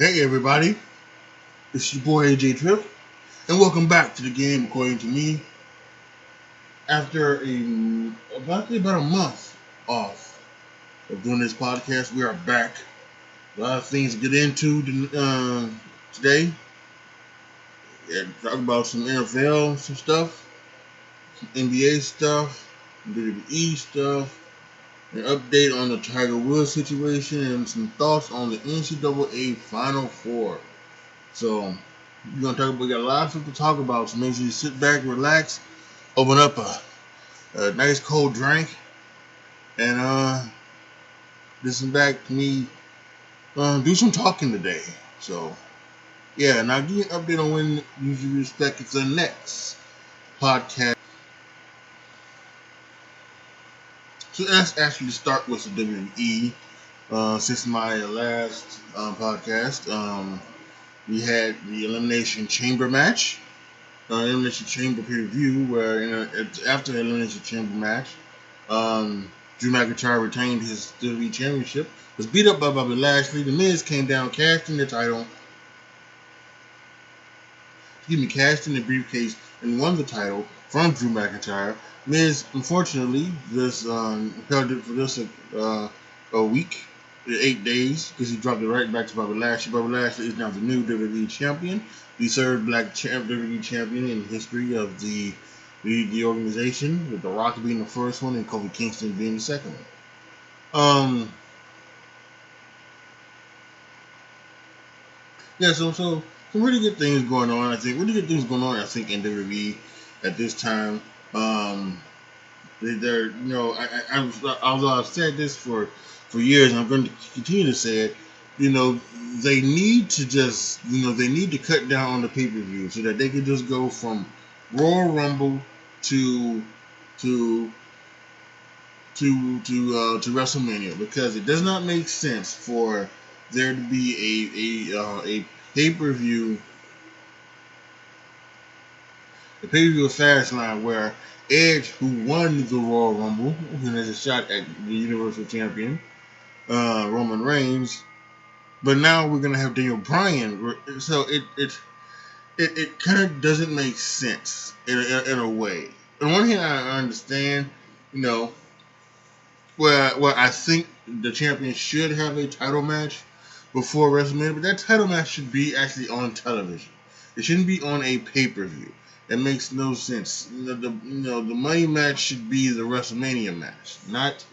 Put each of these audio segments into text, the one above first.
Hey everybody, it's your boy AJTRIP, and welcome back to the game according to me. After about a month off of doing this podcast, we are back. A lot of things to get into today. Yeah, talk about some NFL, some stuff, some NBA stuff, WWE stuff, an update on the Tiger Woods situation, and some thoughts on the NCAA Final Four. So we're gonna talk. We got a lot of stuff to talk about. So make sure you sit back, relax, open up a nice cold drink, and listen back to me do some talking today. So yeah, and I'll give you an update on when you should expect the next podcast. So let's actually start with the WWE. Since my last podcast, we had the Elimination Chamber match. Elimination Chamber pay-per-view, where after the Elimination Chamber match, Drew McIntyre retained his WWE Championship, was beat up by Bobby Lashley. The Miz came down, cashed in the briefcase, and won the title from Drew McIntyre. Miz, unfortunately, just held it for just a week, 8 days, because he dropped it right back to Bobby Lashley. Bobby Lashley is now the new WWE champion, the third black WWE champion in history of the organization, with The Rock being the first one and Kofi Kingston being the second one. Yeah, so some really good things going on. I think in WWE at this time. They're although I've said this for years, and I'm going to continue to say it. They need to cut down on the pay-per-view so that they can just go from Royal Rumble to WrestleMania, because it does not make sense for there to be a pay-per-view fast line where Edge, who won the Royal Rumble and has a shot at the Universal Champion, Roman Reigns, but now we're gonna have Daniel Bryan. So it kind of doesn't make sense in a way. On one hand, I understand, where I think the champion should have a title match before WrestleMania, but that title match should be actually on television. It shouldn't be on a pay-per-view. It makes no sense. The money match should be the WrestleMania match, not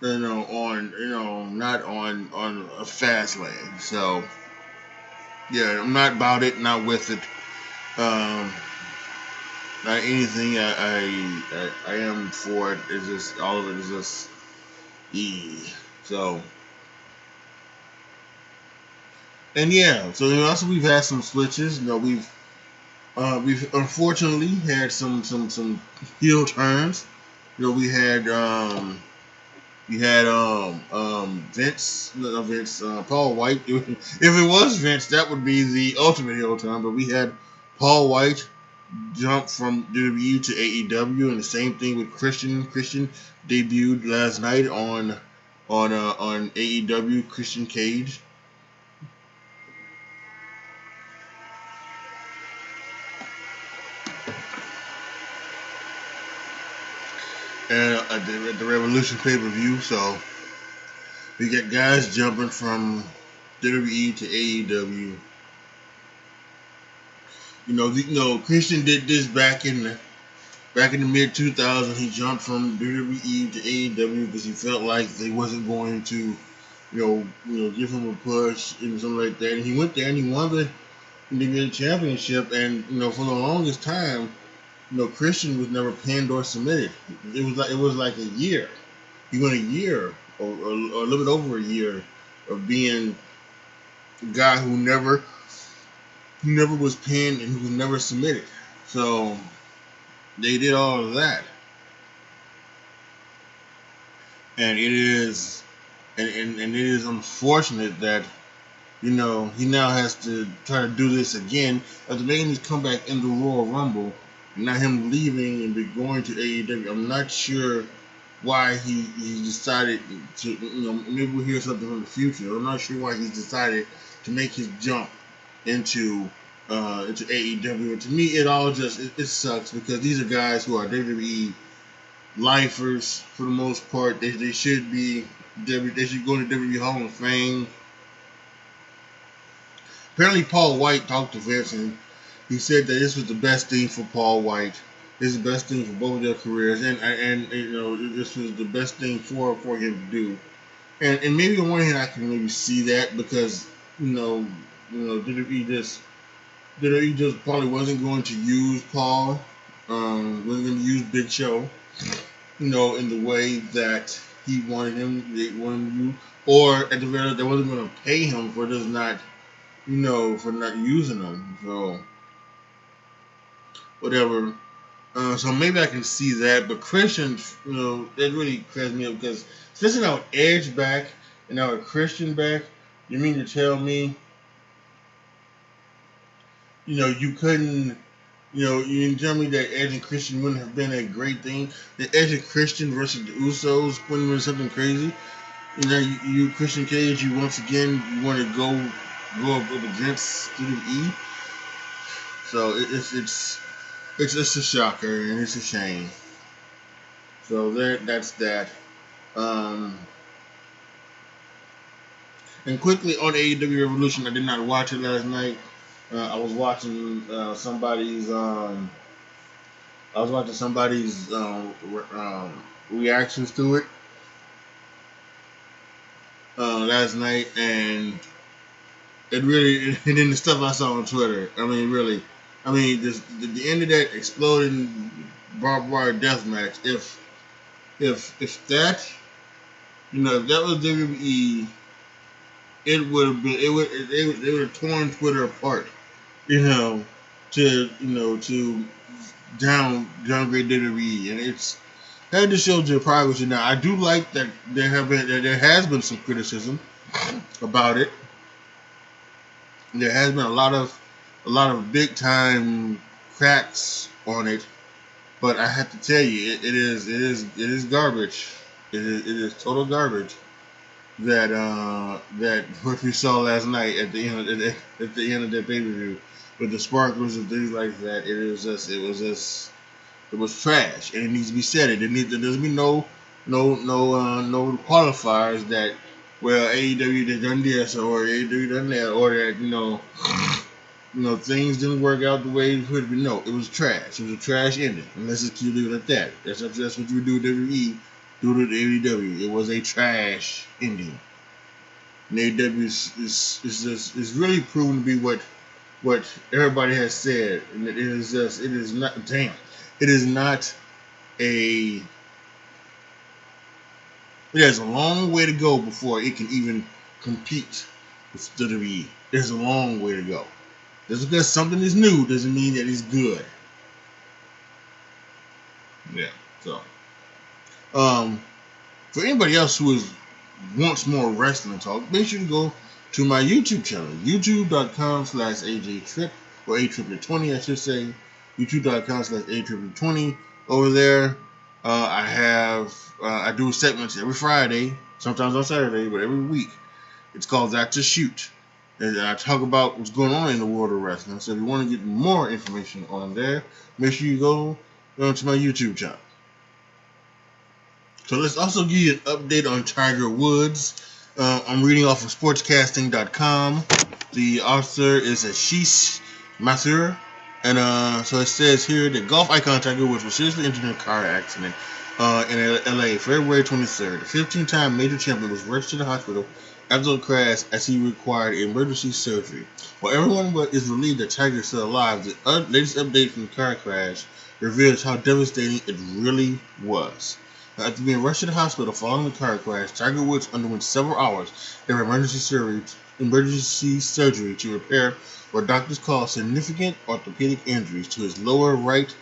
on a fast lane. So yeah, I'm not about it, not with it. Not anything I am for it. It's just all of it is just so. And yeah, so also we've had some switches. We've unfortunately had some heel turns. We had Paul White. If it was Vince, that would be the ultimate heel turn. But we had Paul White jump from WWE to AEW, and the same thing with Christian. Christian debuted last night on AEW. Christian Cage. And at the Revolution pay-per-view, so we get guys jumping from WWE to AEW. Christian did this back in the mid 2000s. He jumped from WWE to AEW because he felt like they wasn't going to, give him a push and something like that. And he went there and he won the WWE Championship. And for the longest time, Christian was never pinned or submitted. It was like a year. He went a year or a little bit over a year of being a guy who never was pinned and who was never submitted. So they did all of that, and it is unfortunate that he now has to try to do this again after making his comeback in the Royal Rumble. Now him leaving and be going to AEW, I'm not sure why he decided to, maybe we'll hear something from the future. I'm not sure why he's decided to make his jump into AEW. And to me, it all just it sucks because these are guys who are WWE lifers for the most part. They should be they should go to WWE Hall of Fame. Apparently, Paul White talked to Vince and he said that this was the best thing for Paul White. This is the best thing for both of their careers, and this was the best thing for him to do. And maybe on one hand I can maybe see that because WWE just probably wasn't going to use Paul, wasn't going to use Big Show, in the way that he wanted him. They wanted to, or at the very least, they wasn't going to pay him for just not, for not using them. So whatever. So maybe I can see that, but Christian, that really cracks me up because especially now Edge back and now a Christian back. You mean to tell me, you couldn't, you tell me that Edge and Christian wouldn't have been a great thing? The Edge and Christian versus the Usos wouldn't have been something crazy. You Christian Cage, you once again you want to go up against WWE. So it's just a shocker and it's a shame. So that's that. And quickly on AEW Revolution, I did not watch it last night. I was watching somebody's reactions to it last night, and it really, and then the stuff I saw on Twitter. I mean, really, the end of that exploding barbed wire death match. If that, if that was WWE, it would have been, they would have torn Twitter apart. To downgrade WWE, and it's that just shows your progress. Now, I do like that there has been some criticism about it. There has been a lot of big time cracks on it, but I have to tell you, it is garbage. It is total garbage. That what we saw last night at the end of that pay-per-view with the sparklers and things like that, it was trash, and it needs to be said. There needs to be no qualifiers that, well, AEW done this or AEW done that, or that things didn't work out the way it could be. No, it was trash. It was a trash ending. And let's just keep leave it at that. That's what you do with WWE. Do to AEW. It was a trash ending. And AEW is really proven to be what everybody has said, and it is not a. It has a long way to go before it can even compete with WWE. There's a long way to go. Just because something is new doesn't mean that it's good. Yeah. So. For anybody else who wants more wrestling talk, make sure to go to my YouTube channel, youtube.com/AJTRIP, or ATRIP20, I should say, youtube.com/ATRIP20. Over there, I do segments every Friday, sometimes on Saturday, but every week. It's called That's a Shoot. And I talk about what's going on in the world of wrestling. So if you want to get more information on there, make sure you go to my YouTube channel. So let's also give you an update on Tiger Woods. I'm reading off of sportscasting.com. The author is Ashish Mathur. And so it says here that golf icon Tiger Woods was seriously injured in a car accident in LA February 23rd. The 15-time major champion was rushed to the hospital after the crash as he required emergency surgery. While everyone is relieved that Tiger is still alive, the latest update from the car crash reveals how devastating it really was. After being rushed to the hospital following the car crash, Tiger Woods underwent several hours of emergency surgery to repair what doctors call significant orthopedic injuries to his lower right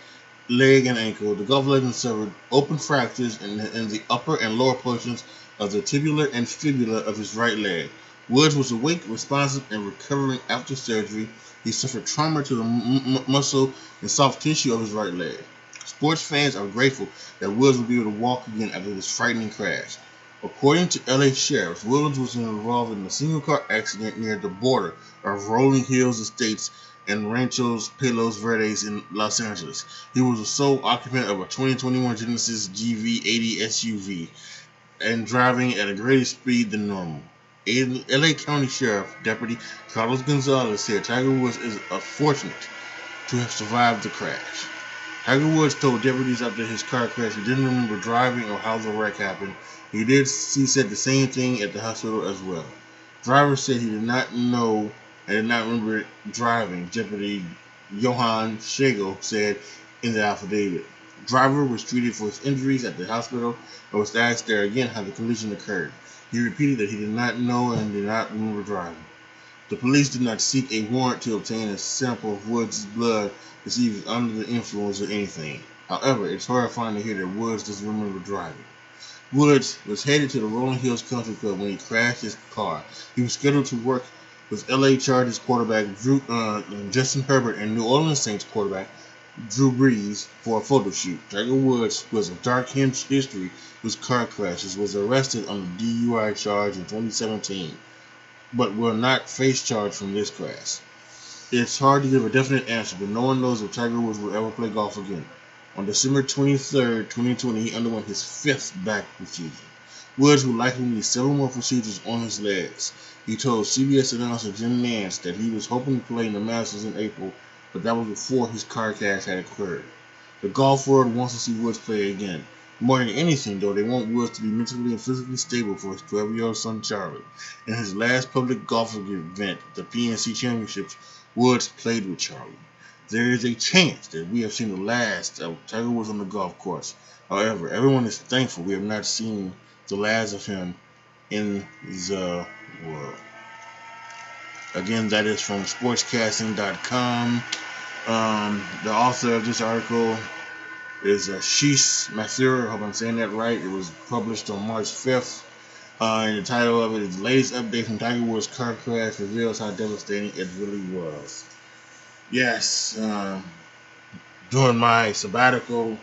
leg and ankle. The golf legend suffered open fractures in the upper and lower portions of the tibular and fibula of his right leg. Woods was awake, responsive, and recovering after surgery. He suffered trauma to the muscle and soft tissue of his right leg. Sports fans are grateful that Woods will be able to walk again after this frightening crash. According to LA sheriffs, Woods was involved in a single-car accident near the border of Rolling Hills Estates and Ranchos Palos Verdes in Los Angeles. He was the sole occupant of a 2021 Genesis GV80 SUV and driving at a greater speed than normal. LA County Sheriff Deputy Carlos Gonzalez said Tiger Woods is fortunate to have survived the crash. Tiger Woods told deputies after his car crash he didn't remember driving or how the wreck happened. He said the same thing at the hospital as well. Driver said he did not know and did not remember driving, Deputy Johan Schagel said in the affidavit. Driver was treated for his injuries at the hospital and was asked there again how the collision occurred. He repeated that he did not know and did not remember driving. The police did not seek a warrant to obtain a sample of Woods' blood to see if he was under the influence or anything. However, it's horrifying to hear that Woods doesn't remember driving. Woods was headed to the Rolling Hills Country Club when he crashed his car. He was scheduled to work with LA Chargers quarterback Justin Herbert and New Orleans Saints quarterback Drew Brees for a photo shoot. Tiger Woods, who has a dark history with car crashes, was arrested on a DUI charge in 2017, but will not face charge from this crash. It's hard to give a definite answer, but no one knows if Tiger Woods will ever play golf again. On December 23, 2020, he underwent his 5th back procedure. Woods will likely need several more procedures on his legs. He told CBS announcer Jim Nantz that he was hoping to play in the Masters in April, but that was before his car crash had occurred. The golf world wants to see Woods play again. More than anything, though, they want Woods to be mentally and physically stable for his 12-year-old son Charlie. In his last public golf event, the PNC Championships, Woods played with Charlie. There is a chance that we have seen the last of Tiger Woods on the golf course. However, everyone is thankful we have not seen the last of him in the world. Again, that is from sportscasting.com. The author of this article is Shees Mathur. I hope I'm saying that right. It was published on March 5th. And the title of it is Latest Update from Tiger Woods' Car Crash Reveals How Devastating It Really Was. Yes, during my sabbatical,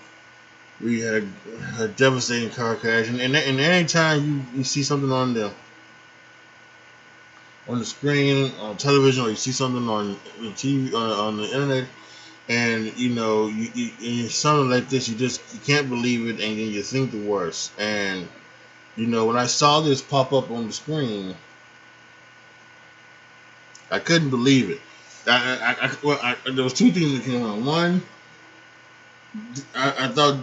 we had a devastating car crash. And any time you see something on the screen, on television, or you see something on the TV, on the internet, and you something like this, you can't believe it, and then you think the worst. And when I saw this pop up on the screen, I couldn't believe it. There was two things that came on. One, I thought,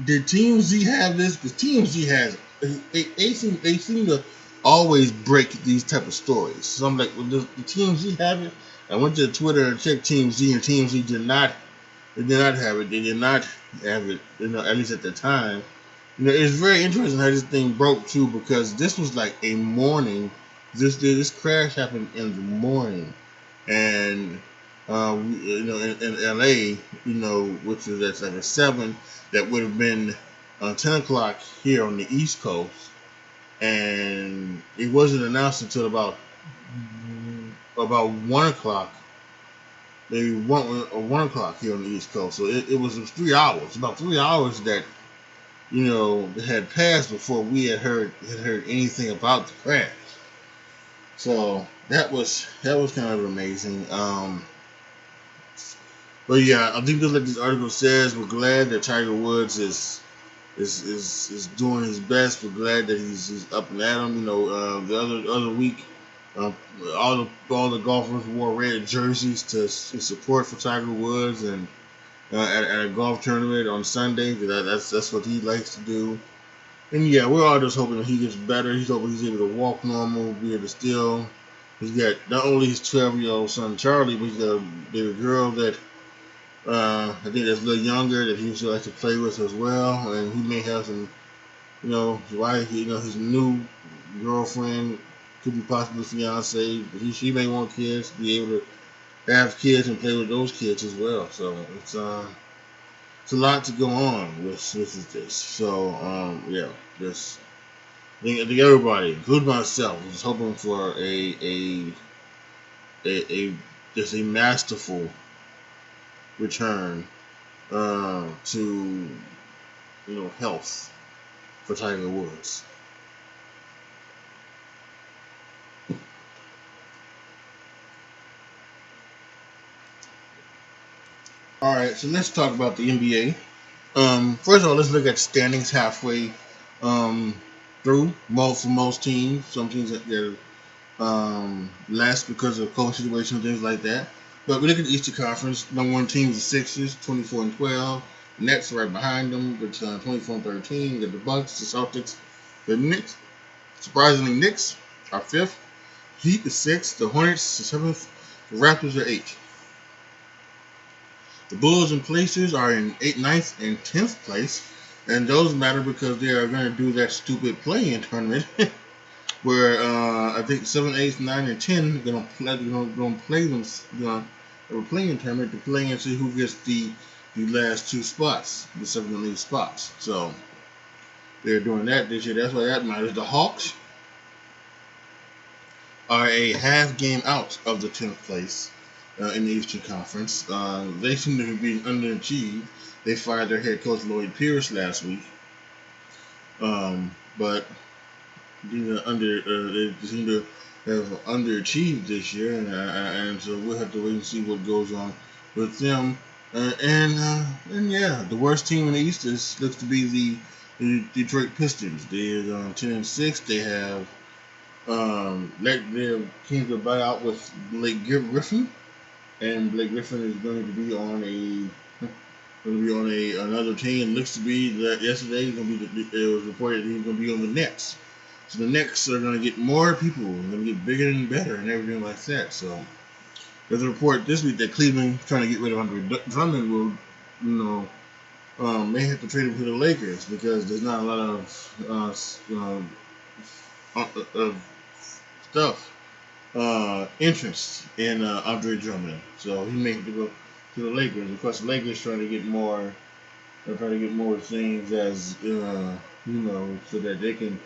did TMZ have this? Because TMZ has it. They seem to always break these type of stories. So I'm like, well, does the TMZ have it? I went to Twitter and checked TMZ, and TMZ did not. They did not have it. They did not have it. At least at the time. It's very interesting how this thing broke too, because this was like a morning. This crash happened in the morning. And in LA, which is at like a 7, that would have been 10 o'clock here on the East Coast, and it wasn't announced until about 1 o'clock, maybe 1 o'clock here on the East Coast. So it was 3 hours, about 3 hours that had passed before we had heard anything about the crash. So that was kind of amazing. But yeah, I think just like this article says, we're glad that Tiger Woods is doing his best. We're glad that he's up and at 'em. The other week, all the golfers wore red jerseys to support for Tiger Woods, and at a golf tournament on Sunday, because that's what he likes to do. And yeah, we're all just hoping that he gets better. He's hoping he's able to walk normal, be able to still. He's got not only his 12-year-old son Charlie, but he's got a baby girl that I think that's a little younger that he still likes to play with as well. And he may have some, his wife, his new girlfriend, could be possibly fiance. But she may want kids, be able to have kids and play with those kids as well. So it's a lot to go on with this. So yeah, just I think everybody, including myself, is hoping for a masterful return to health for Tiger Woods. All right, so let's talk about the NBA. First of all, let's look at standings halfway through. For most teams, some teams that they're less because of COVID situation and things like that. But we look at the Eastern Conference. Number one team is the Sixers, 24-12. Nets right behind them with 24-13. You got the Bucks, the Celtics, the Knicks. Surprisingly, Knicks are fifth. Heat is sixth. The Hornets are seventh. The Raptors are eighth. The Bulls and Pacers are in 8th, 9th, and 10th place. And those matter because they are going to do that stupid play-in tournament where I think 7, 8, 9, and 10 are going to play them. A play-in tournament to play and see who gets the last two spots, the 7 and 8 spots. So they're doing that this year. That's why that matters. The Hawks are a half game out of the 10th place in the Eastern Conference. They seem to be underachieved. They fired their head coach Lloyd Pierce last week, but they seem to have underachieved this year, and so we'll have to wait and see what goes on with them. And yeah, the worst team in the East looks to be the Detroit Pistons. They're 10-6. They have their teams to buy out with Blake Griffin, and Blake Griffin is going to be on another team. It looks to be that yesterday it was reported that he's going to be on the Nets. So the Knicks are going to get more people, and going to get bigger and better, and everything like that. So there's a report this week that Cleveland trying to get rid of Andre Drummond will, may have to trade him to the Lakers because there's not a lot of interest in Andre Drummond. So he may have to go to the Lakers. Of course, the Lakers trying to get more. They're trying to get more things as so that they can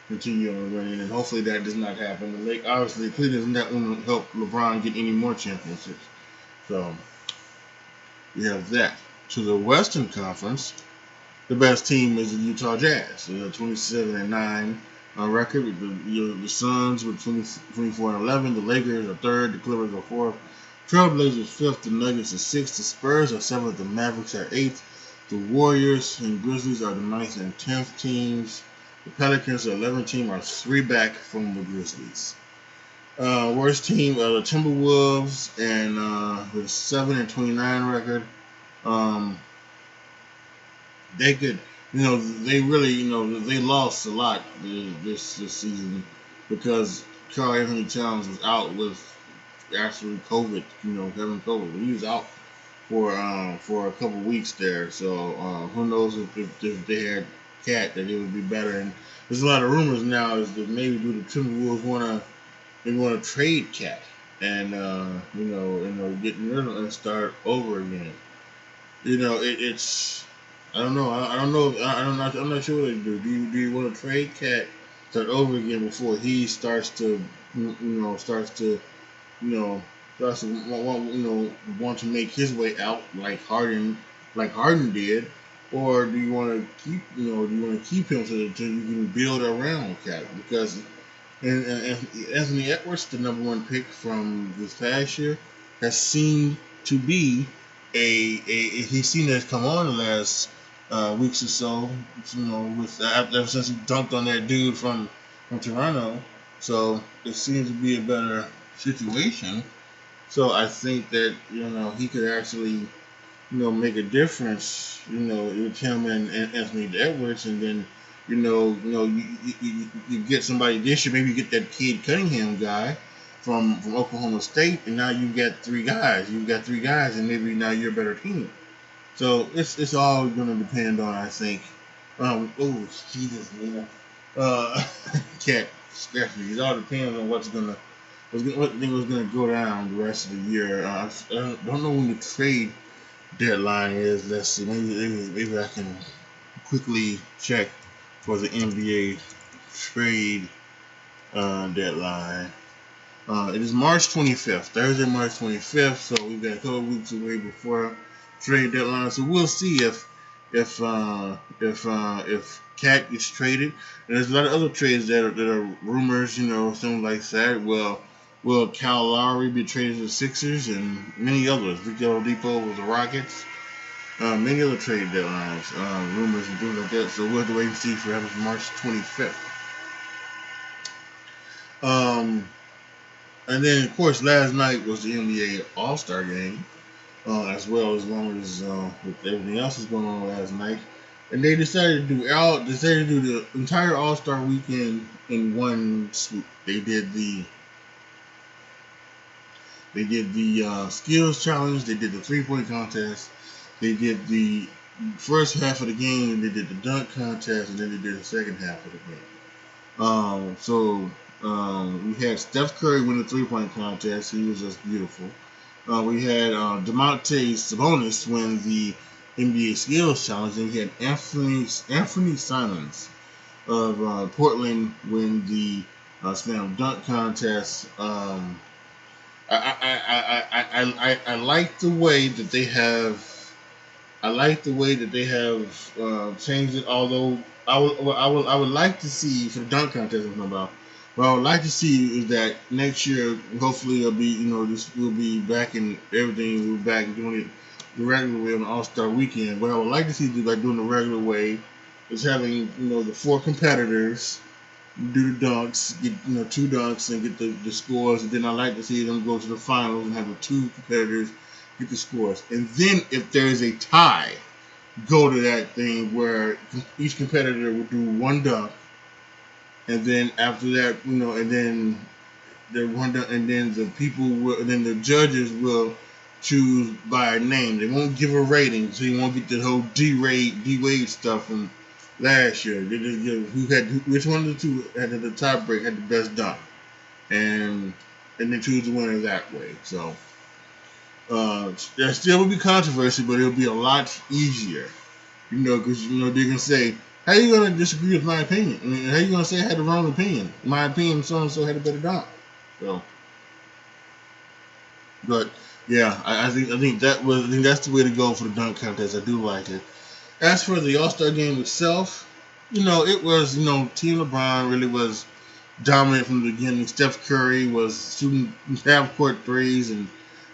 continue on winning, and hopefully that does not happen. Obviously, Cleveland's not going to help LeBron get any more championships. So we have that. To the Western Conference, the best team is the Utah Jazz. 27-9 record. The Suns with 24-11. The Lakers are third. The Clippers are fourth. Trailblazers fifth. The Nuggets are sixth. The Spurs are seventh. The Mavericks are eighth. The Warriors and Grizzlies are the 9th and 10th teams. The Pelicans, the 11th team, are 3 back from the Grizzlies. Worst team are the Timberwolves, and with a 7-29 record. They could, they really, they lost a lot this season because Karl Anthony Towns was out with actually COVID, having COVID. He was out for a couple weeks there, so who knows if they had Cat that it would be better. And there's a lot of rumors now is that maybe the Timberwolves want to trade Cat and get rid of and start over again. It's I don't know. I'm not sure what they do. Do you want to trade Cat, start over again before he starts to want to make his way out like Harden did, or do you want to keep him so you can build around Cat? Because and Anthony Edwards, the number one pick from this past year, has seemed to be he's seen us come on the last weeks or so, with ever since he dunked on that dude from Toronto. So it seems to be a better situation. So I think that he could actually make a difference with him and Anthony Edwards, and then you get somebody this year. Maybe you get that Cade Cunningham guy from Oklahoma State, and now you've got 3 guys. And maybe now you're a better team. So it's all going to depend on, I think. Oh Jesus, Cat scratch me. It all depends on what thing was gonna go down the rest of the year. I don't know when the trade deadline is. Let's see. Maybe I can quickly check for the NBA trade deadline. It is March 25th, Thursday, March 25th. So we've got a couple weeks away before trade deadline. So we'll see if Cat gets traded. And there's a lot of other trades that are rumors, things like that. Will Kyle Lowry be traded to the Sixers and many others? Victor Oladipo with the Rockets. Many other trade deadlines, rumors and things like that. So we'll have to wait and see for happens March 25th. And then of course last night was the NBA All-Star game, as well as long as with everything else that's going on last night. And they decided to do the entire All-Star weekend in one swoop. They did the skills challenge. They did the 3-point contest. They did the first half of the game, and they did the dunk contest, and then they did the second half of the game. We had Steph Curry win the 3-point contest. He was just beautiful. We had Domantas Sabonis win the NBA skills challenge, and we had Anthony Simons of Portland win the slam dunk contest. I like the way that they have. I like the way that they have changed it. Although I would like to see for the dunk contest I'm talking about. What I would like to see is that next year, hopefully, it'll be this will be back in everything. We'll be back doing it the regular way on the All-Star weekend. What I would like to see is like doing the regular way is having the 4 competitors do the dunks, get 2 dunks and get the scores, and then I like to see them go to the finals and have the 2 competitors get the scores, and then if there's a tie, go to that thing where each competitor will do 1 dunk, and then after that, and then the 1 dunk, and then the judges will choose by name. They won't give a rating, so you won't get the whole D-Wade stuff from last year. They just give which one of the 2 had the tie break had the best dunk, and then choose the winner that way. So there still will be controversy, but it'll be a lot easier, because they can say, "How are you gonna disagree with my opinion? I mean, how are you gonna say I had the wrong opinion? My opinion, so and so had a better dunk." So, but yeah, I think that's the way to go for the dunk contest. I do like it. As for the All-Star game itself, it was, Team LeBron really was dominant from the beginning. Steph Curry was shooting half-court threes and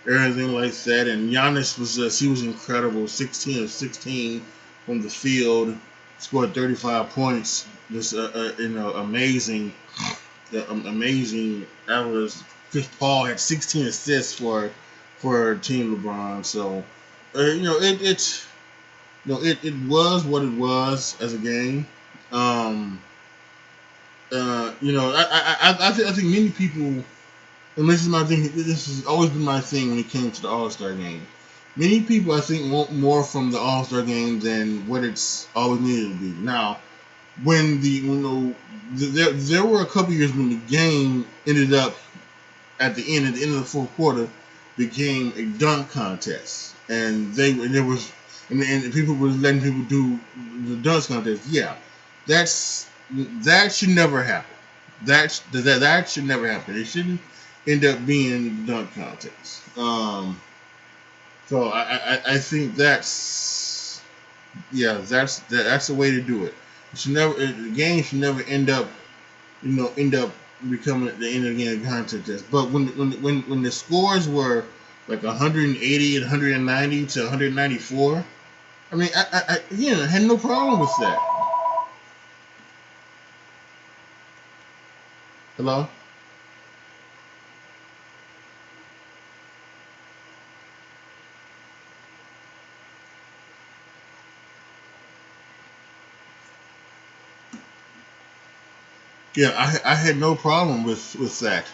everything like that. And Giannis he was incredible. 16 of 16 from the field, scored 35 points. Just amazing. Hours. Chris Paul had 16 assists for Team LeBron. So, it was what it was as a game. I think many people, and this is my thing. This has always been my thing when it came to the All-Star game. Many people, I think, want more from the All-Star game than what it's always needed to be. Now, when there were a couple years when the game ended up at the end of the 4th quarter, became a dunk contest, and people were letting people do the dunk contest. Yeah, that should never happen. That should never happen. It shouldn't end up being the dunk contest. So I think that's the way to do it. The game should never end up becoming at the end of the game contest. But when the scores were like 180 and 190 to 194, I mean, I had no problem with that. Hello? Yeah, I had no problem with that,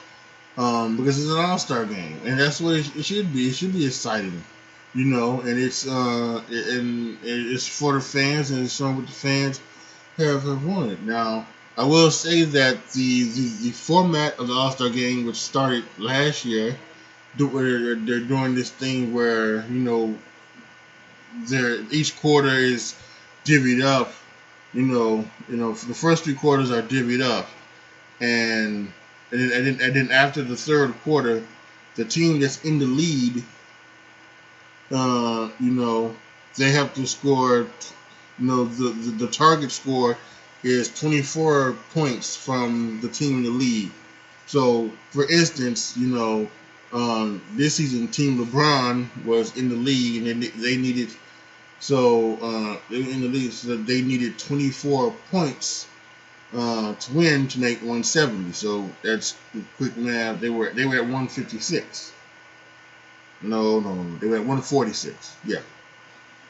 because it's an All-Star game, and that's what it should be. It should be exciting, and it's for the fans, and it's showing what the fans have wanted. Now, I will say that the format of the All-Star game, which started last year, they're doing this thing where each quarter is divvied up. For the first 3 quarters are divvied up, and then after the 3rd quarter, the team that's in the lead You know, they have to score. You know, the target score is 24 points from the team in the league. So, for instance, you know, this season, Team LeBron was in the league, and they needed they were in the league, so they needed 24 points to win to make 170. So that's quick math. They were at 156. No, they were at 146. Yeah,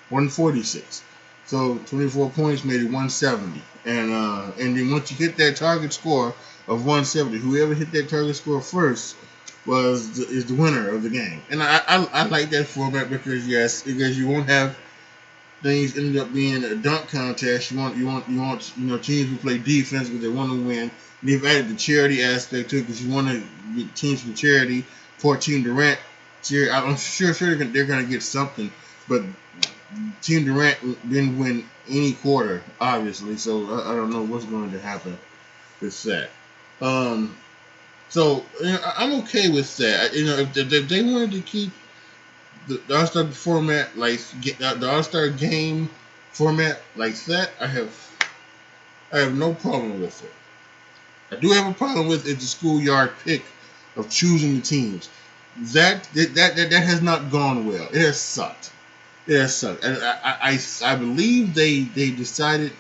146. So 24 points made it 170, and then once you hit that target score of 170, whoever hit that target score first is the winner of the game. And I like that format because you won't have things ended up being a dunk contest. You want teams who play defense because they want to win. They've added the charity aspect to it because you want to get teams from charity. Poor Team Durant, I'm sure they're going to get something, but Team Durant didn't win any quarter, obviously. So I don't know what's going to happen with that. So I'm okay with that. If they wanted to keep the All-Star format, like the All-Star game format like that, I have no problem with it. I do have a problem with the schoolyard pick of choosing the teams. That has not gone well. It has sucked. And I believe they decided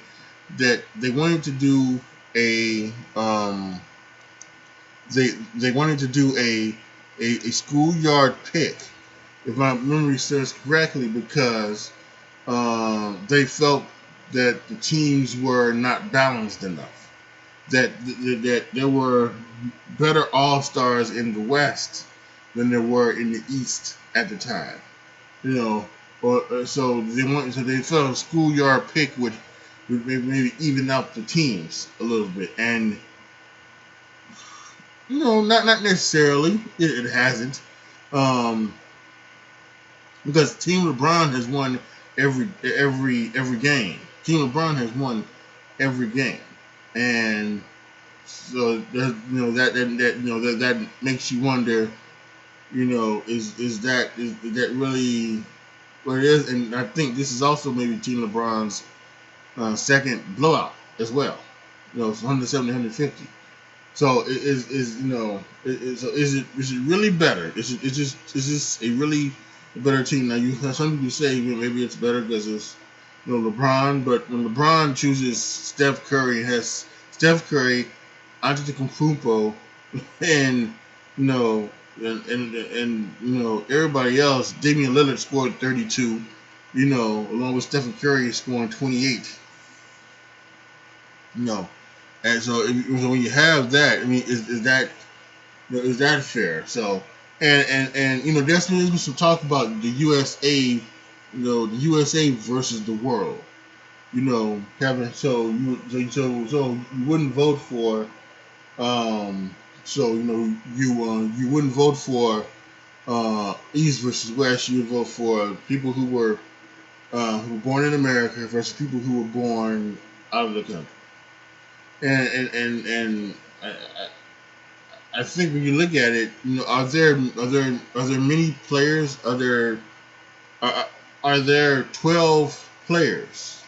that they wanted to do a they wanted to do a schoolyard pick, if my memory serves correctly, because they felt that the teams were not balanced enough. That there were better all-stars in the West than there were in the East at the time. So they felt a schoolyard pick would maybe even out the teams a little bit, and not necessarily. It hasn't. Because Team LeBron has won every game. Team LeBron has won every game, and so that makes you wonder. Is that really what it is? And I think this is also maybe Team LeBron's second blowout as well. It's 170, 150. So is it really better? Is this a really better team? Now some people say maybe it's better because it's LeBron, but when LeBron chooses Steph Curry, has Steph Curry, Antetokounmpo, and everybody else. Damian Lillard scored 32, along with Stephen Curry scoring 28. And so when you have that, I mean, is that fair? So and there's been some talk about the USA, the USA versus the world. Having so you wouldn't vote for you wouldn't vote for East versus West. You would vote for people who were born in America versus people who were born out of the country. And I think when you look at it, are there many players? Are there 12 players?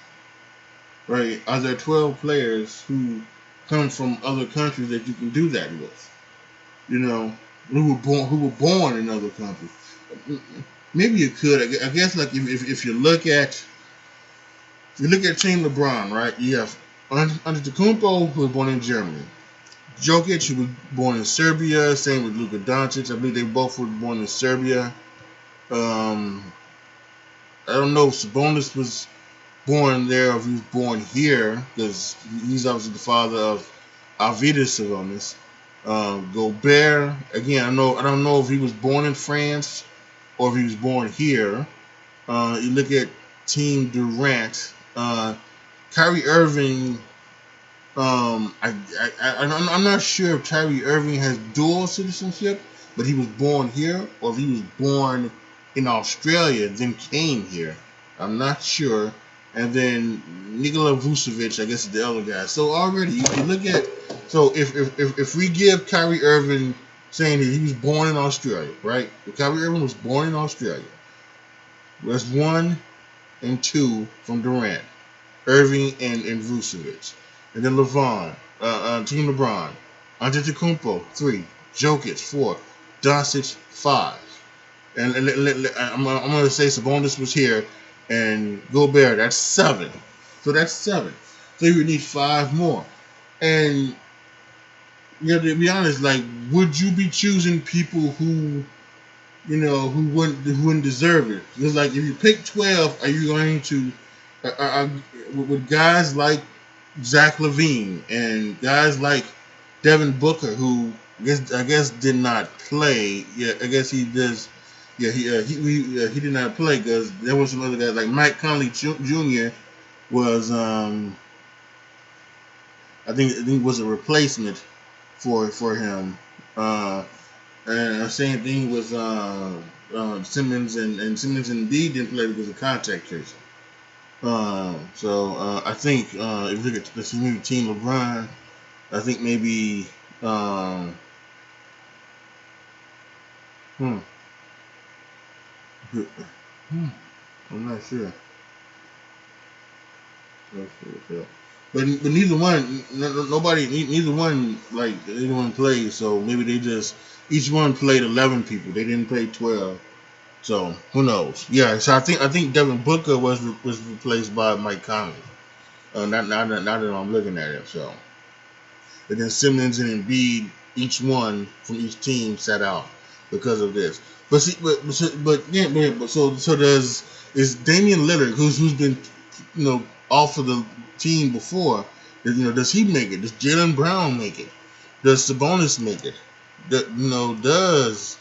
Right? Are there 12 players who come from other countries that you can do that with? Who were born in other countries. Maybe you could. I guess like if you look at Team LeBron, right? You have Antetokounmpo, who was born in Germany. Jokic, who was born in Serbia. Same with Luka Doncic. I believe they both were born in Serbia. I don't know if Sabonis was born there or if he was born here, because he's obviously the father of Arvydas Sabonis. Gobert, again, I don't know if he was born in France or if he was born here. You look at Team Durant. Kyrie Irving, I'm not sure if Kyrie Irving has dual citizenship, but he was born here, or if he was born in Australia, then came here. I'm not sure. And then Nikola Vucevic, I guess, is the other guy. So already, you look at, so if we give Kyrie Irving, saying that he was born in Australia, right? If Kyrie Irving was born in Australia, That's 1 and 2 from Durant, Irving and Vucevic. And then Team LeBron, Antetokounmpo 3, Jokic 4, Doncic 5. And I'm going to say Sabonis was here, and Gobert, that's 7. So that's 7. So you would need 5 more. And you have to be honest, like, would you be choosing people who, who wouldn't deserve it? Because, like, if you pick 12, are you going to, with guys like Zach LaVine and guys like Devin Booker, who I guess did not play. Yeah, I guess he does. Yeah, he did not play because there was some other guys like Mike Conley Jr. was I think was a replacement for him. And the same thing with Simmons and Simmons and Embiid didn't play because of contact tracing. I think if you look at the new Team LeBron, I think maybe I'm not sure. But neither one, neither one played. So maybe they just each one played 11 people. They didn't play 12. So who knows? Yeah. So I think Devin Booker was replaced by Mike Conley. Not that I'm looking at it. So, but then Simmons and Embiid, each one from each team sat out because of this. But is Damian Lillard, who's been off of the team before, does he make it? Does Jaylen Brown make it? Does Sabonis make it? Does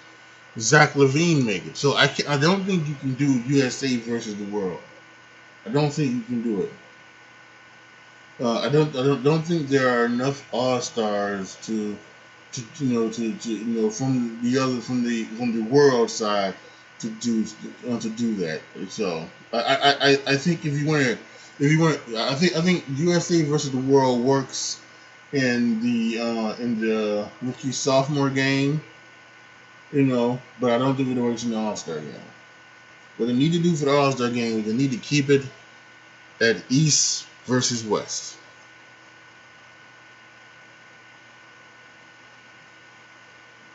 Zach LaVine make it? So I don't think you can do USA versus the world. I don't think you can do it. I don't think there are enough All-Stars from the world side to do that. So I think I think USA versus the world works in the rookie sophomore game, but I don't think it works in the All-Star game. What they need to do for the All-Star game is they need to keep it at East versus West.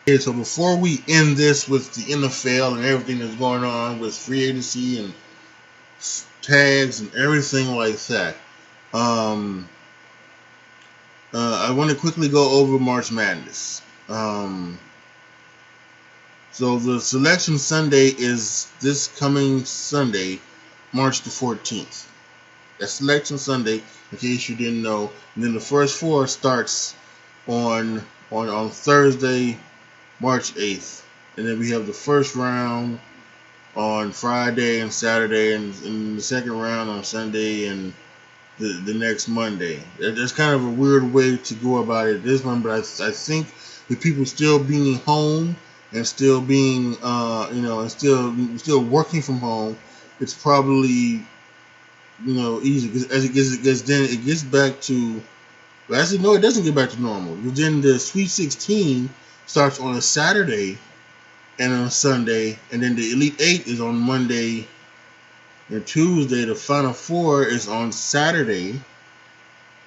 Okay, so before we end this with the NFL and everything that's going on with free agency and tags and everything like that, I want to quickly go over March Madness. So the Selection Sunday is this coming Sunday, March the 14th. That's Selection Sunday, in case you didn't know. And then the first 4 starts on Thursday, March 8th. And then we have the first round on Friday and Saturday, and the second round on Sunday and the next Monday. That's kind of a weird way to go about it this one, but I think with people still being home and still being and still working from home, it's probably easy, because as it gets back to, well, actually no, it doesn't get back to normal. Because then the Sweet 16 starts on a Saturday and on a Sunday, and then the Elite 8 is on Monday and Tuesday. The Final 4 is on Saturday,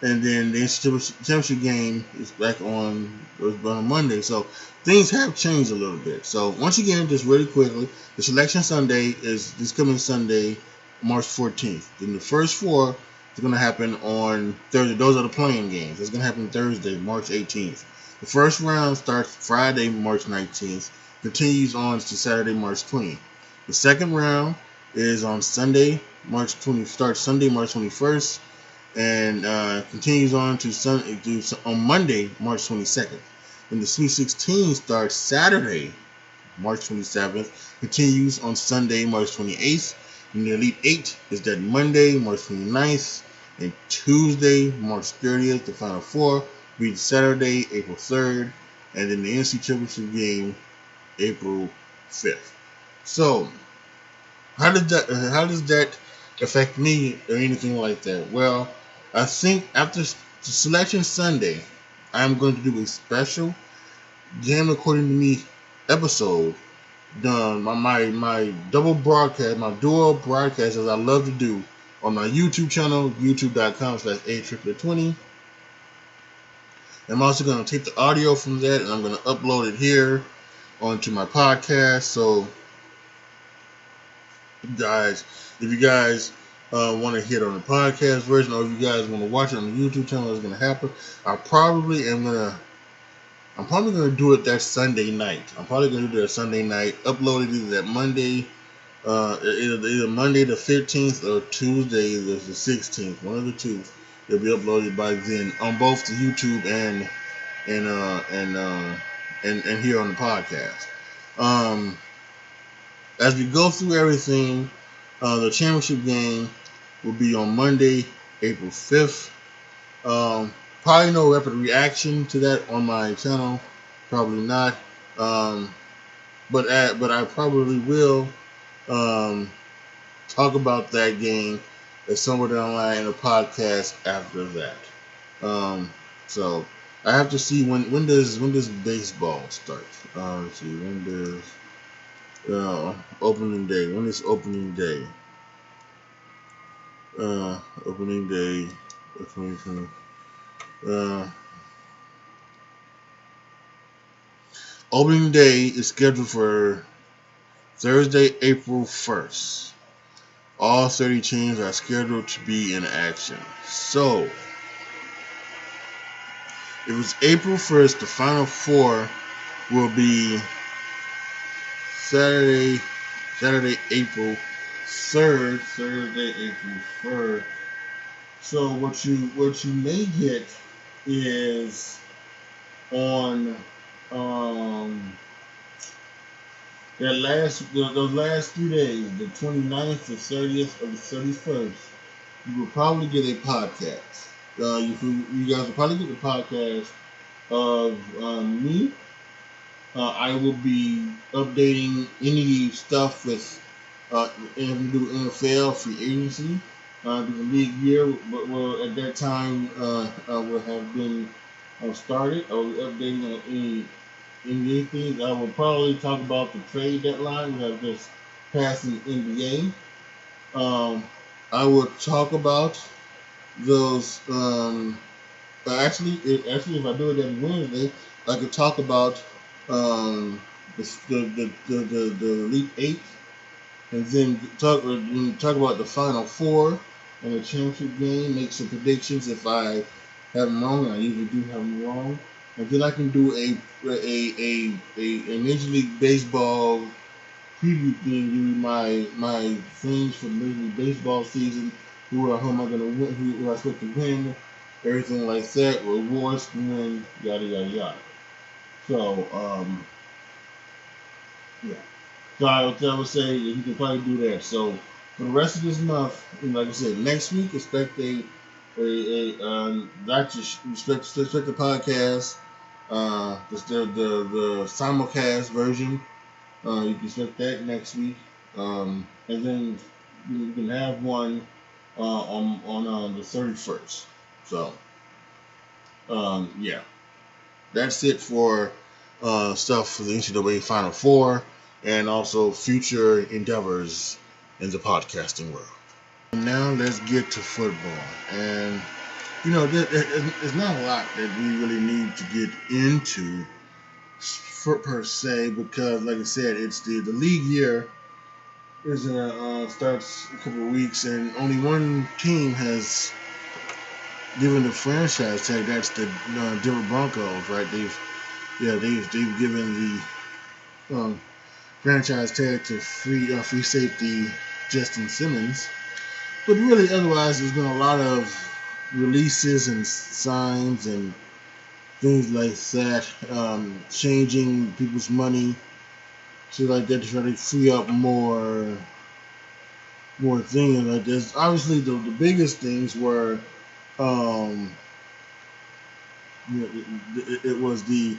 and then the championship game is back on Monday. So things have changed a little bit. So once again, just really quickly, the Selection Sunday is this coming Sunday, March 14th. Then the first 4 is going to happen on Thursday. Those are the playing games. It's going to happen Thursday, March 18th. The first round starts Friday, March 19th, continues on to Saturday, March 20th. The second round is on Sunday, starts Sunday, March 21st, and continues on on Monday, March 22nd. Then the Sweet 16 starts Saturday, March 27th, continues on Sunday, March 28th. And the Elite 8 is that Monday, March 29th, and Tuesday, March 30th. The Final 4 be Saturday, April 3rd, and then the NC Championship game, April 5th. So, how does that affect me or anything like that? Well, I think after the Selection Sunday, I'm going to do a special Game According to Me episode done my double broadcast, my dual broadcast, as I love to do, on my YouTube channel, youtube.com/AJTRIP20. I'm also going to take the audio from that and I'm going to upload it here onto my podcast. So, guys, if you guys want to hear it on the podcast version, or if you guys want to watch it on the YouTube channel, it's going to happen. I'm probably going to do it that Sunday night. I'm probably going to do it that Sunday night, upload it either that Monday, either Monday the 15th or Tuesday the 16th, one of the two. It'll be uploaded by then on both the YouTube and here on the podcast. As we go through everything, the championship game will be on Monday, April 5th. Probably no rapid reaction to that on my channel, probably not. But I probably will talk about that game somewhere down the line in a podcast after that. So I have to see when does baseball start. Let's see, when does opening day? When is opening day? Opening day of 2020. Opening day is scheduled for Thursday, April 1st. All 30 teams are scheduled to be in action. So, if it's April 1st, the Final Four will be Saturday, April 3rd, Thursday, April 1st. So what you may get is on those last 3 days, the 29th, the 30th, or the 31st, you will probably get a podcast. You guys will probably get the podcast of me. I will be updating any stuff with NFL free agency, the league year. But at that time will have been started. I will be updating on any things. I will probably talk about the trade deadline. We have just passed in the NBA. I will talk about those. Actually, if I do it every Wednesday, I could talk about the Elite Eight, and then talk about the Final Four and the championship game. Make some predictions if I have them wrong. I usually do have them wrong, and then I can do a Major League Baseball preview thing. Give you my things for the Major League Baseball season. Who am I going to win? Who am I supposed to win? Everything like that. Rewards to win. Yada yada yada. So yeah. So I would say you can probably do that. So for the rest of this month, like I said, next week expect the podcast, the simulcast version. You can expect that next week, and then you can have one on the 31st. So yeah, that's it for stuff for the NCAA Final Four and also future endeavors in the podcasting world. And now let's get to football. And there's not a lot that we really need to get into per se, because like I said, it's the league year is starts a couple of weeks, and only one team has given the franchise tag. That's the Denver Broncos, right? They've given the franchise tag to free safety Justin Simmons. But really, otherwise, there's been a lot of releases and signs and things like that, changing people's money to like that to try to free up more things like this. Obviously, the biggest things were, it was the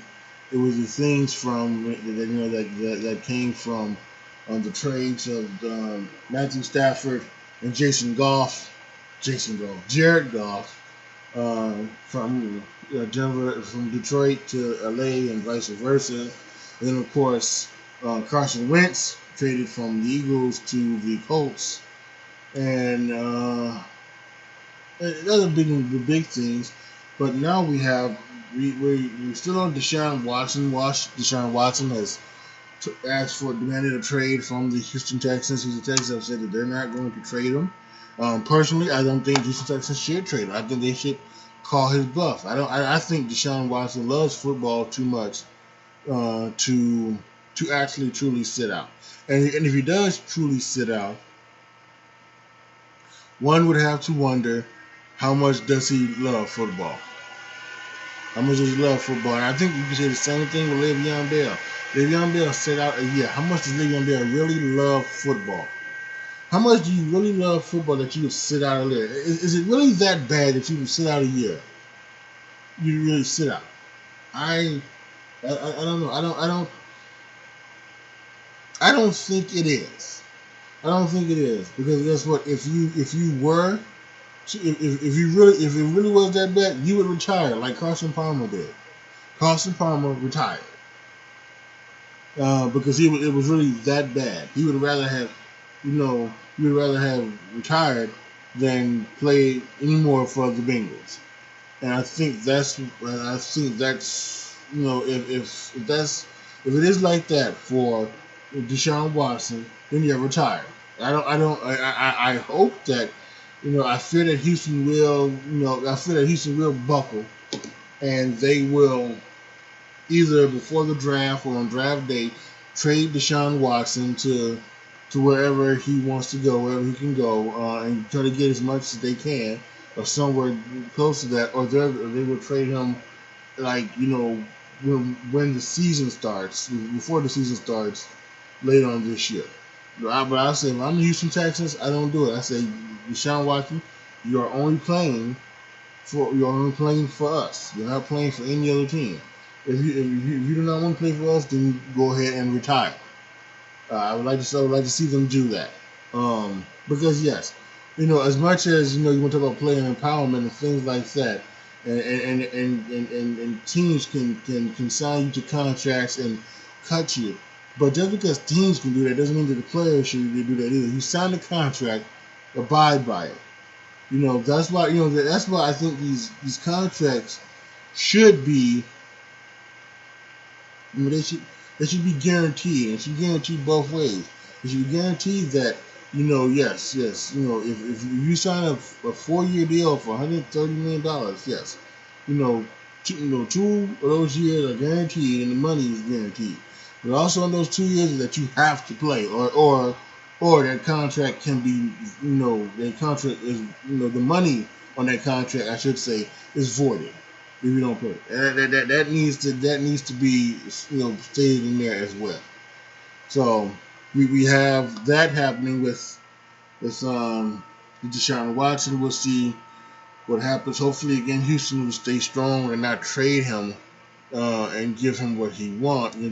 things from that came from the trades of Matthew Stafford and Jared Goff, from Denver, from Detroit to LA and vice versa. And then of course Carson Wentz traded from the Eagles to the Colts, and those are the big things. But now we're still on Deshaun Watson. Deshaun Watson has asked for demanded a trade from the Houston Texans. Houston Texans have said that they're not going to trade him. Personally, I don't think Houston Texans should trade him. I think they should call his bluff. I think Deshaun Watson loves football too much to actually truly sit out. And if he does truly sit out, one would have to wonder how much does he love football. How much does he love football? And I think you can say the same thing with Le'Veon Bell. Le'Veon Bell sat out a year. How much does Le'Veon Bell really love football? How much do you really love football that you would sit out a year? Is it really that bad that you would sit out a year? You really sit out. I don't know. I don't think it is. I don't think it is, because guess what? If it really was that bad, you would retire like Carson Palmer did. Carson Palmer retired because it was really that bad. He would rather have, retired than play anymore for the Bengals. And I think that's if it is like that for Deshaun Watson, then you retire. I hope that, I fear that Houston will buckle, and they will either before the draft or on draft day trade Deshaun Watson to wherever he wants to go, wherever he can go, and try to get as much as they can, or somewhere close to that, or they will trade him when the season starts, before the season starts later on this year. But I say, if I'm the Houston Texans, I don't do it. I say, Deshaun Watson, you're only playing for us. You're not playing for any other team. If you do not want to play for us, then go ahead and retire. I would like to see them do that. Because yes, as much as you want to talk about player empowerment and things like that, and teams can sign you to contracts and cut you. But just because teams can do that doesn't mean that the players should do that either. You sign the contract, abide by it. That's why I think these contracts should be, they should be guaranteed. It should be guaranteed both ways. It should be guaranteed that yes, if you sign a 4-year deal for $130 million, yes, two of those years are guaranteed and the money is guaranteed. But also in those 2 years that you have to play, or that contract can be, that contract is, the money on that contract, I should say, is voided if you don't play. And that needs to be, stated in there as well. So we have that happening with Deshaun Watson. We'll see what happens. Hopefully, again, Houston will stay strong and not trade him. And give him what he wants. They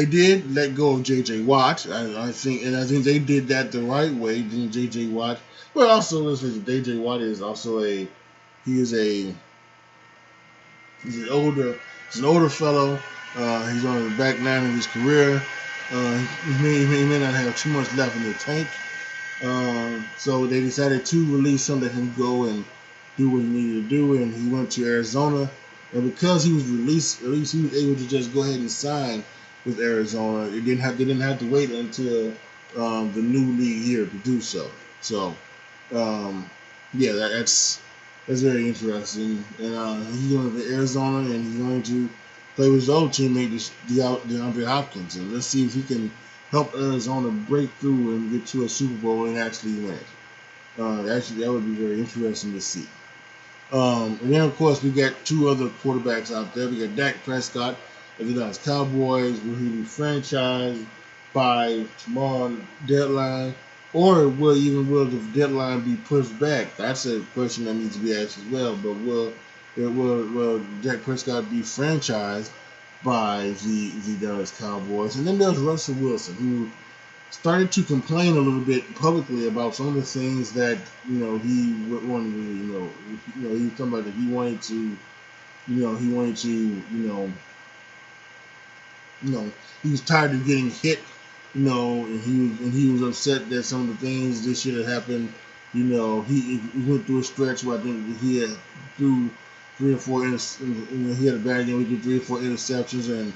did let go of J.J. Watt. I think they did that the right way. Then J.J. Watt, but also let's face it, J.J. Watt is also he's an older fellow. He's on the back nine of his career. He may not have too much left in the tank. So they decided to release him, let him go and do what he needed to do, and he went to Arizona. And because he was released, at least he was able to just go ahead and sign with Arizona. They didn't have to wait until the new league year to do so. So, that's very interesting. And he's going to Arizona, and he's going to play with his old teammate, DeAndre Hopkins, and let's see if he can help Arizona break through and get to a Super Bowl and actually win. That would be very interesting to see. And then, of course, we got two other quarterbacks out there. We got Dak Prescott of the Dallas Cowboys. Will he be franchised by tomorrow deadline? Or will the deadline be pushed back? That's a question that needs to be asked as well. But will Dak Prescott be franchised by the Dallas Cowboys? And then there's Russell Wilson, who started to complain a little bit publicly about some of the things that he wanted to, he was talking about that he wanted to You know, he was tired of getting hit. You know, and he was upset that some of the things this year that happened. You know, he went through a stretch where I think he had threw three or four. You know, he had a bad game. He threw 3 or 4 interceptions, and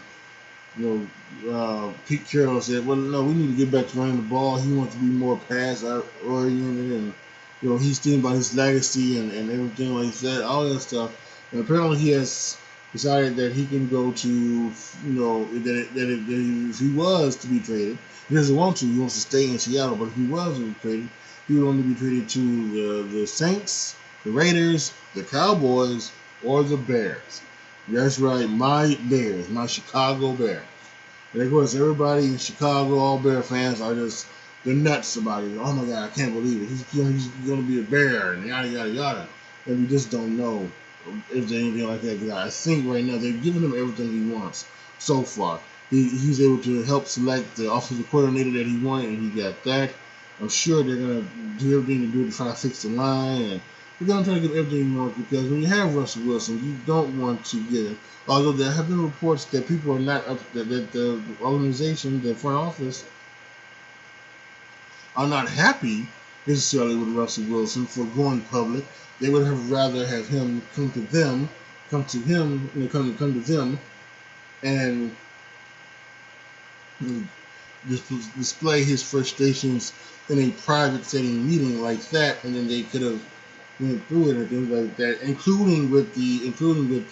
Pete Carroll said, "Well, no, we need to get back to running the ball. He wants to be more pass oriented, and he's thinking about his legacy and everything like that, all that stuff." And apparently, he has decided that he can go to, that if he was to be traded, he doesn't want to. He wants to stay in Seattle, but if he was to be traded, he would only be traded to the Saints, the Raiders, the Cowboys, or the Bears. That's right, my Bears, my Chicago Bears. And of course, everybody in Chicago, all Bear fans, they're nuts about it. Oh my God, I can't believe it. He's going to be a Bear, and yada, yada, yada. And we just don't know if there's anything like that. Because I think right now they're giving him everything he wants so far. He's able to help select the offensive coordinator that he wanted, and he got that. I'm sure they're going to do everything to do to try to fix the line, and we're going to try to get everything you want, because when you have Russell Wilson, you don't want to get it. Although there have been reports that people are not up, that the organization, the front office, are not happy necessarily with Russell Wilson for going public. They would have rather have him come to them, come to them, and display his frustrations in a private setting meeting like that, and then they could have went through it and things like that, including with the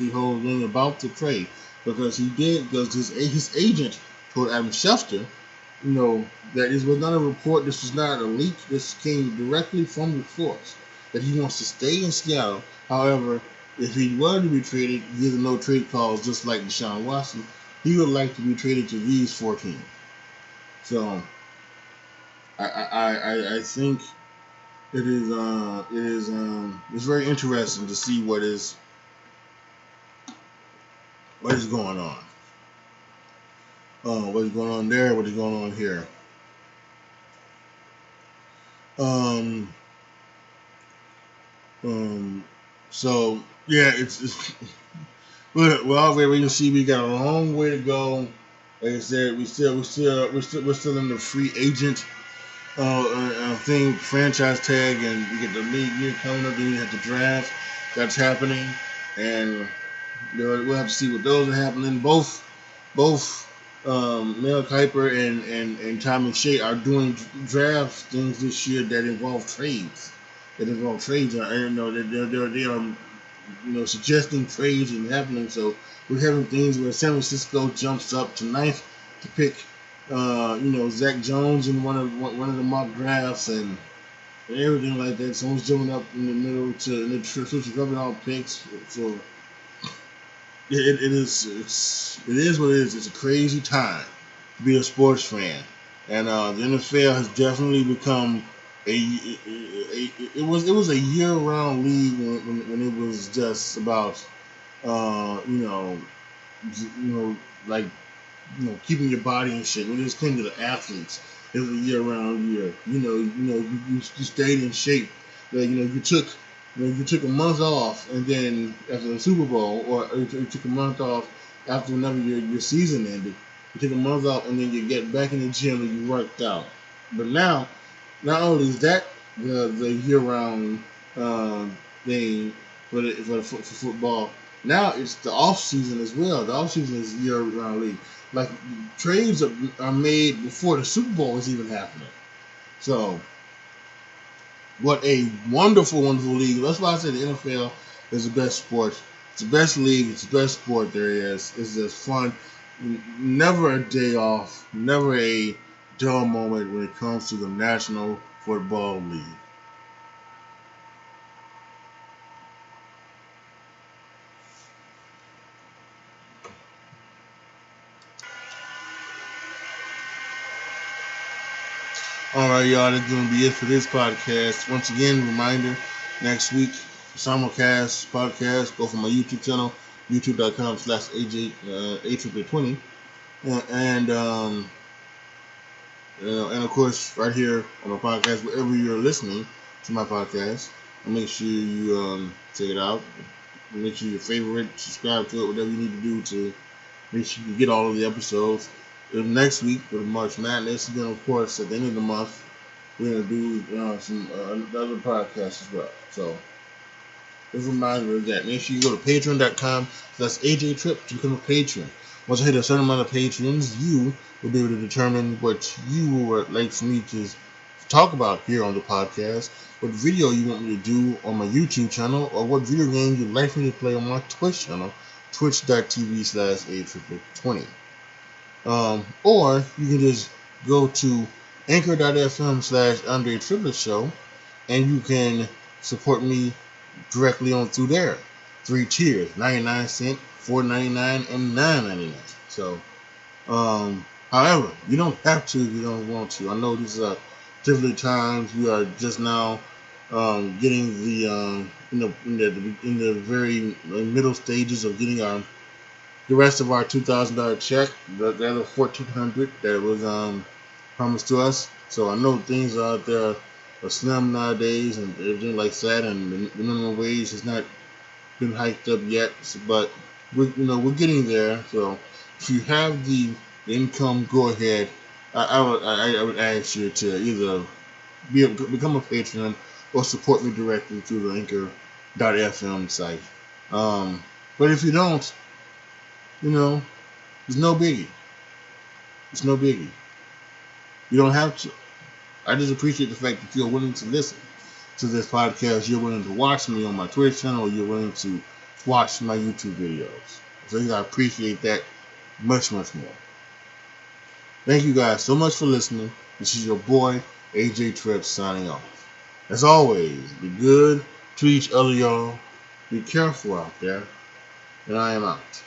whole thing about the trade, because his agent told Adam Schefter, that this was not a report, this was not a leak, this came directly from the source, that he wants to stay in Seattle. However, if he were to be traded, he has a no trade clause just like Deshaun Watson. He would like to be traded to these 4 teams. So I think it's very interesting to see what is going on. What is going on there? What is going on here? So yeah, it's well, we can see we got a long way to go. Like I said, we're still in the free agent thing, franchise tag, and we get the league year coming up. Then you have the draft that's happening, and we'll have to see what those are happening. Both Mel Kiper and Tommy Shea are doing draft things this year that involve trades. They are suggesting trades and happening. So we're having things where San Francisco jumps up to 9th to pick, Zach Jones in one of the mock drafts and everything like that. Someone's jumping up in the middle to rubbing all picks. So it is what it is. It's a crazy time to be a sports fan, and the NFL has definitely become it was a year-round league when it was just about keeping your body in shape. When it came to the athletes, it was a year-round year. You stayed in shape. You took a month off, and then after the Super Bowl, or you took a month off after whenever your season ended. You took a month off, and then you get back in the gym and you worked out. But now, not only is that the year-round thing for football, now it's the off season as well. The off season is year-round league. Like trades are made before the Super Bowl is even happening. So, what a wonderful, wonderful league. That's why I say the NFL is the best sport. It's the best league. It's the best sport there is. It's just fun. Never a day off. Never a dull moment when it comes to the National Football League. All right, y'all, that's going to be it for this podcast. Once again, reminder, next week, simulcast podcast, go for my YouTube channel, youtube.com/AJTRIP20. And of course, right here on my podcast, wherever you're listening to my podcast, make sure you check it out. Make sure you favorite, subscribe to it, whatever you need to do to make sure you get all of the episodes. Next week for the March Madness, and then of course at the end of the month we're gonna do some other podcasts as well. So just a reminder of that. Make sure you go to patron.com. That's AJTRIP to become a patron. Once I hit a certain amount of patrons, you will be able to determine what you would like for me to talk about here on the podcast, what video you want me to do on my YouTube channel, or what video game you'd like me to play on my Twitch channel, twitch.tv/AJTRIP20. Or you can just go to anchor.fm/Andre Triplet Show, and you can support me directly on through there. 3 tiers, 99 cents, $4.99, and $9.99. So, however, you don't have to if you don't want to. I know these are difficult times. We are just now getting the in the very middle stages of getting the rest of our $2,000 check, the other $1,400 that was promised to us. So I know things out there are slim nowadays and everything like that, and the minimum wage has not been hiked up yet, but we're getting there. So if you have the income, go ahead. I would ask you to either become a patron or support me directly through the Anchor.fm site. But if you don't, it's no biggie. It's no biggie. You don't have to. I just appreciate the fact that you're willing to listen to this podcast. You're willing to watch me on my Twitch channel. Or you're willing to watch my YouTube videos. So I appreciate that much, much more. Thank you guys so much for listening. This is your boy, AJTRIP, signing off. As always, be good to each other, y'all. Be careful out there. And I am out.